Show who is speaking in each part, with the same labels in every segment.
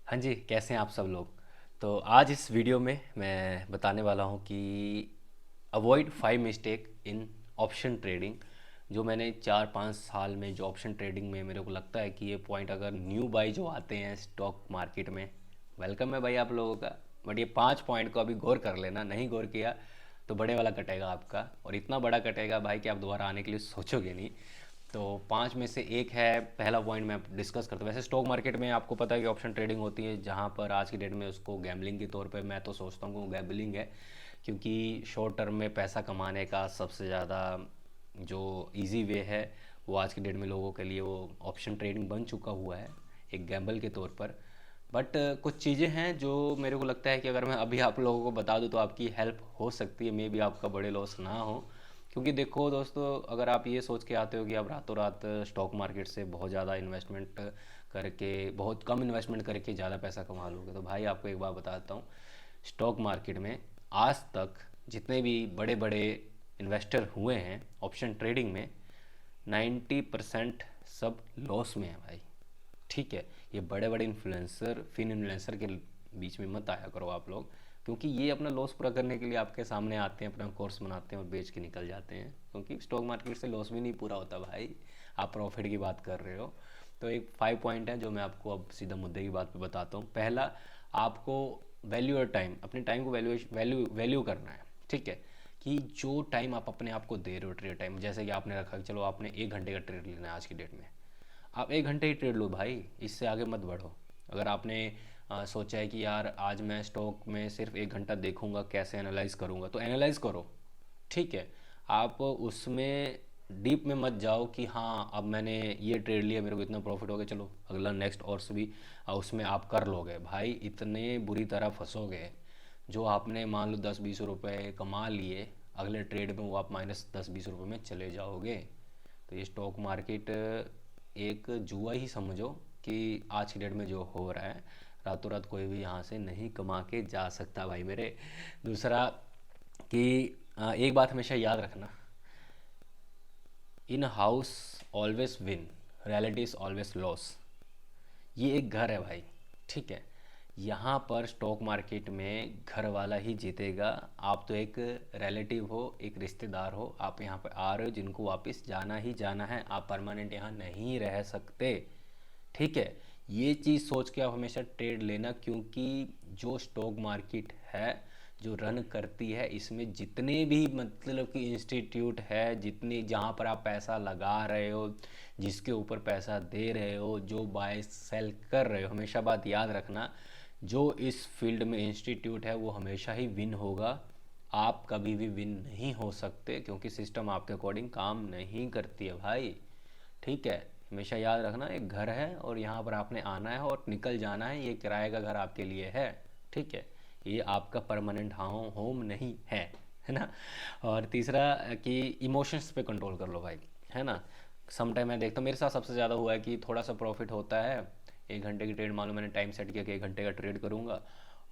Speaker 1: हाँ जी, कैसे हैं आप सब लोग। तो आज इस वीडियो में मैं बताने वाला हूँ कि avoid 5 mistake in option trading. जो मैंने 4-5 साल में जो ऑप्शन ट्रेडिंग में मेरे को लगता है कि ये पॉइंट अगर न्यू बाई जो आते हैं स्टॉक मार्केट में, वेलकम है भाई आप लोगों का। बट ये 5 पॉइंट को अभी गौर कर लेना, नहीं गौर किया तो बड़े वाला कटेगा आपका, और इतना बड़ा कटेगा भाई कि आप दोबारा आने के लिए सोचोगे नहीं। तो 5 में से एक है, पहला पॉइंट मैं डिस्कस करता हूँ। वैसे स्टॉक मार्केट में आपको पता है कि ऑप्शन ट्रेडिंग होती है, जहाँ पर आज की डेट में उसको गैम्बलिंग के तौर पे मैं तो सोचता हूँ कि गैम्बलिंग है। क्योंकि शॉर्ट टर्म में पैसा कमाने का सबसे ज़्यादा जो इजी वे है, वो आज की डेट में लोगों के लिए वो ऑप्शन ट्रेडिंग बन चुका हुआ है, एक गैम्बल के तौर पर। बट कुछ चीज़ें हैं जो मेरे को लगता है कि अगर मैं अभी आप लोगों को बता दूं तो आपकी हेल्प हो सकती है, मे बी आपका बड़े लॉस ना हो। क्योंकि देखो दोस्तों, अगर आप ये सोच के आते हो कि आप रातों रात स्टॉक मार्केट से बहुत ज़्यादा इन्वेस्टमेंट करके, बहुत कम इन्वेस्टमेंट करके ज़्यादा पैसा कमा लोगे, तो भाई आपको एक बात बताता हूँ। स्टॉक मार्केट में आज तक जितने भी बड़े बड़े इन्वेस्टर हुए हैं ऑप्शन ट्रेडिंग में, 90% सब लॉस में है भाई। ठीक है, ये बड़े बड़े इन्फ्लुएंसर, फिन इन्फ्लुएंसर के बीच में मत आया करो आप लोग। क्योंकि ये अपना लॉस पूरा करने के लिए आपके सामने आते हैं, अपना कोर्स बनाते हैं और बेच के निकल जाते हैं। क्योंकि स्टॉक मार्केट से लॉस भी नहीं पूरा होता भाई, आप प्रॉफिट की बात कर रहे हो। तो एक 5 पॉइंट है जो मैं आपको अब सीधा मुद्दे की बात पे बताता हूँ। पहला, आपको वैल्यू और टाइम, अपने टाइम को वैल्यू वैल्यू वैल्यू करना है। ठीक है, कि जो टाइम आप अपने आप को दे रहे हो ट्रेड टाइम, जैसे कि आपने रखा कि चलो आपने 1 घंटे का ट्रेड लेना है आज की डेट में, आप 1 घंटे ही ट्रेड लो भाई, इससे आगे मत बढ़ो। अगर आपने सोचा है कि यार आज मैं स्टॉक में सिर्फ 1 घंटा देखूंगा, कैसे एनालाइज करूंगा, तो एनालाइज करो। ठीक है, आप उसमें डीप में मत जाओ कि हाँ अब मैंने ये ट्रेड लिया, मेरे को इतना प्रॉफिट हो गया, चलो अगला नेक्स्ट और से भी उसमें आप कर लोगे भाई, इतने बुरी तरह फंसोगे। जो आपने मान लो 10-20 रुपए कमा लिए, अगले ट्रेड में वो आप -10-20 रुपए में चले जाओगे। तो ये स्टॉक मार्केट एक जुआ ही समझो कि आज की डेट में जो हो रहा है, रातों रात कोई भी यहाँ से नहीं कमा के जा सकता भाई मेरे। दूसरा कि एक बात हमेशा याद रखना, in house always win, reality is always loss. ये एक घर है भाई। ठीक है, यहाँ पर स्टॉक मार्केट में घर वाला ही जीतेगा। आप तो एक रिलेटिव हो, एक रिश्तेदार हो, आप यहाँ पर आ रहे हो जिनको वापस जाना ही जाना है, आप परमानेंट यहाँ नहीं रह सकते। ठीक है, ये चीज़ सोच के आप हमेशा ट्रेड लेना। क्योंकि जो स्टॉक मार्केट है, जो रन करती है, इसमें जितने भी मतलब कि इंस्टीट्यूट है, जितने जहाँ पर आप पैसा लगा रहे हो, जिसके ऊपर पैसा दे रहे हो, जो बाय सेल कर रहे हो, हमेशा बात याद रखना, जो इस फील्ड में इंस्टीट्यूट है वो हमेशा ही विन होगा। आप कभी भी विन नहीं हो सकते, क्योंकि सिस्टम आपके अकॉर्डिंग काम नहीं करती है भाई। ठीक है, हमेशा याद रखना, एक घर है और यहाँ पर आपने आना है और निकल जाना है, ये किराए का घर आपके लिए है। ठीक है, ये आपका परमानेंट होम नहीं है ना। और तीसरा कि इमोशंस पे कंट्रोल कर लो भाई, है ना। समटाइम मैं देखता हूँ, मेरे साथ सबसे ज़्यादा हुआ है कि थोड़ा सा प्रॉफिट होता है, 1 घंटे की ट्रेड, मालूम मैंने टाइम सेट किया कि 1 घंटे का ट्रेड करूँगा,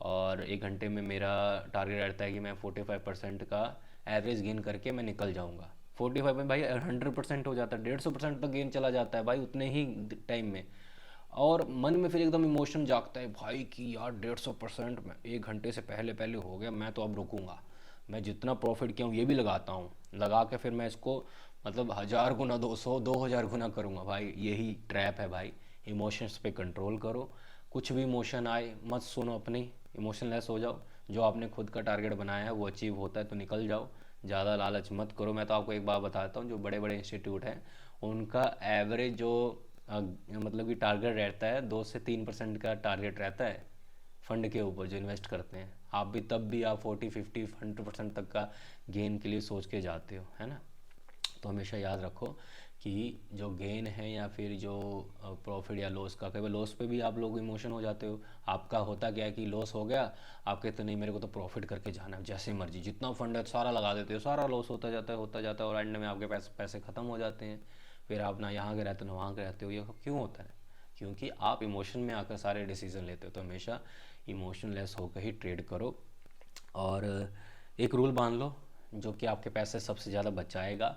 Speaker 1: और 1 घंटे में मेरा टारगेट रहता है कि मैं 45% का एवरेज गेन करके मैं निकल जाऊँगा। 45 में भाई 100% हो जाता है, 150% तक गेन चला जाता है भाई उतने ही टाइम में। और मन में फिर एकदम इमोशन जागता है भाई कि यार 150% में 1 घंटे से पहले पहले हो गया, मैं तो अब रुकूंगा, मैं जितना प्रॉफिट किया हूँ ये भी लगाता हूँ, लगा के फिर मैं इसको मतलब 1000 गुना, 200 2000 गुना करूँगा भाई। यही ट्रैप है भाई। इमोशंस पे कंट्रोल करो, कुछ भी इमोशन आए मत सुनो अपनी, इमोशनलेस हो जाओ। जो आपने खुद का टारगेट बनाया है वो अचीव होता है तो निकल जाओ, ज़्यादा लालच मत करो। मैं तो आपको एक बात बताता हूँ, जो बड़े बड़े इंस्टीट्यूट हैं उनका एवरेज जो मतलब कि टारगेट रहता है, 2 से 3% का टारगेट रहता है फंड के ऊपर जो इन्वेस्ट करते हैं। आप भी तब भी आप 40 50 100% तक का गेन के लिए सोच के जाते हो, है ना। तो हमेशा याद रखो कि जो गेन है या फिर जो प्रॉफिट या लॉस का, कई बार लॉस पे भी आप लोग इमोशन हो जाते हो। आपका होता क्या है कि लॉस हो गया, आप कहते नहीं मेरे को तो प्रॉफिट करके जाना है, जैसे मर्जी जितना फंड है सारा लगा देते हो, सारा लॉस होता जाता है और एंड में आपके पैसे पैसे ख़त्म हो जाते हैं। फिर आप ना यहाँ के रहते हो ना वहाँ के रहते हो। ये क्यों होता है? क्योंकि आप इमोशन में आकर सारे डिसीजन लेते हो। तो हमेशा इमोशनलेस होकर ही ट्रेड करो। और एक रूल बांध लो जो कि आपके पैसे सबसे ज़्यादा बचाएगा।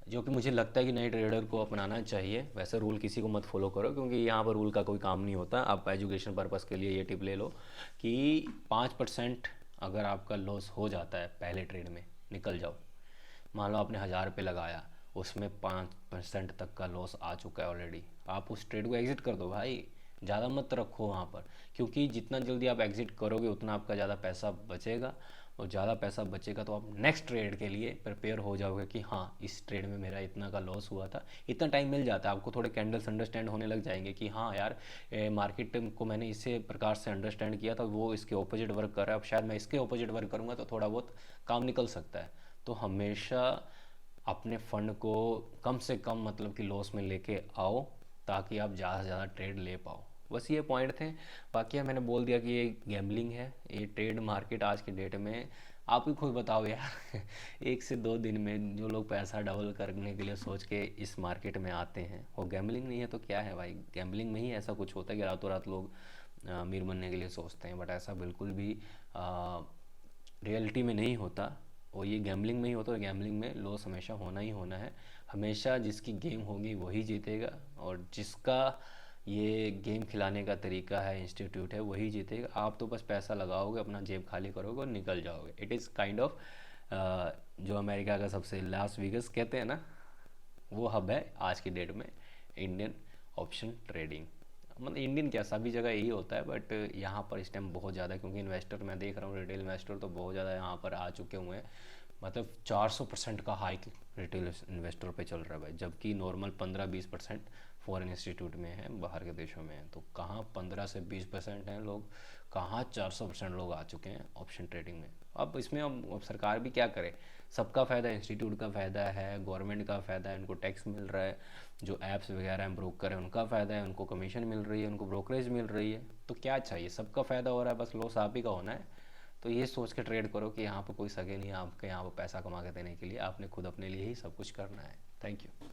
Speaker 1: जो कि मुझे लगता है कि नए ट्रेडर को अपनाना चाहिए। वैसे रूल किसी को मत फॉलो करो, क्योंकि यहाँ पर रूल का कोई काम नहीं होता। आप एजुकेशन पर्पज़ के लिए ये टिप ले लो कि 5% अगर आपका लॉस हो जाता है पहले ट्रेड में, निकल जाओ। मान लो आपने 1000 रुपये लगाया, उसमें 5% तक का लॉस आ चुका है ऑलरेडी, आप उस ट्रेड को एग्ज़िट कर दो भाई। ज़्यादा मत रखो वहाँ पर, क्योंकि जितना जल्दी आप एग्ज़िट करोगे उतना आपका ज़्यादा पैसा बचेगा, और ज़्यादा पैसा बचेगा तो आप नेक्स्ट ट्रेड के लिए प्रिपेयर हो जाओगे कि हाँ इस ट्रेड में मेरा इतना का लॉस हुआ था। इतना टाइम मिल जाता है आपको, थोड़े कैंडल्स अंडरस्टैंड होने लग जाएंगे कि हाँ यार मार्केट को मैंने इसी प्रकार से अंडरस्टैंड किया था, वो इसके ऑपोजिट वर्क कर रहा है, अब शायद मैं इसके ऑपोजिट वर्क करूँगा तो थोड़ा बहुत काम निकल सकता है। तो हमेशा अपने फंड को कम से कम मतलब कि लॉस में लेके आओ, ताकि आप ज़्यादा से ज़्यादा ट्रेड ले पाओ। बस ये पॉइंट थे। बाकी मैंने बोल दिया कि ये गैम्बलिंग है, ये ट्रेड मार्केट आज के डेट में। आप ही खुद बताओ यार 1 से 2 दिन में जो लोग पैसा डबल करने के लिए सोच के इस मार्केट में आते हैं, वो गैम्बलिंग नहीं है तो क्या है भाई? गैम्बलिंग में ही ऐसा कुछ होता है कि रातों रात लोग अमीर बनने के लिए सोचते हैं, बट ऐसा बिल्कुल भी रियलिटी में नहीं होता। और ये गैम्बलिंग में ही होता है, और गैम्बलिंग में लॉस हमेशा होना ही होना है। हमेशा जिसकी गेम होगी वही जीतेगा, और जिसका ये गेम खिलाने का तरीका है, इंस्टीट्यूट है, वही जीतेगा। आप तो बस पैसा लगाओगे, अपना जेब खाली करोगे और निकल जाओगे। इट इज़ काइंड ऑफ जो अमेरिका का सबसे लास वेगस कहते हैं ना, वो हब है आज की डेट में इंडियन ऑप्शन ट्रेडिंग। मतलब इंडियन क्या, सभी जगह यही होता है, बट यहाँ पर इस टाइम बहुत ज़्यादा, क्योंकि इन्वेस्टर मैं देख रहा हूँ, रिटेल इन्वेस्टर तो बहुत ज़्यादा यहाँ पर आ चुके हुए हैं। मतलब 400% का हाइक रिटेल इन्वेस्टर पे चल रहा है भाई, जबकि नॉर्मल 15-20% फॉरेन इंस्टीट्यूट में है, बाहर के देशों में है। तो कहाँ 15 से 20% हैं लोग, कहाँ 400% लोग आ चुके हैं ऑप्शन ट्रेडिंग में। अब इसमें अब सरकार भी क्या करे? सबका फ़ायदा है, इंस्टीट्यूट का फ़ायदा है, गवर्नमेंट का फ़ायदा है, उनको टैक्स मिल रहा है, जो ऐप्स वगैरह हैं ब्रोकर हैं उनका फ़ायदा है, उनको कमीशन मिल रही है, उनको ब्रोकरेज मिल रही है। तो क्या चाहिए? सबका फ़ायदा हो रहा है, बस लॉस आप ही का होना है। तो ये सोच के ट्रेड करो कि यहाँ पर कोई सगे नहीं है आपके यहाँ पर पैसा कमा के देने के लिए, आपने खुद अपने लिए ही सब कुछ करना है। Thank you.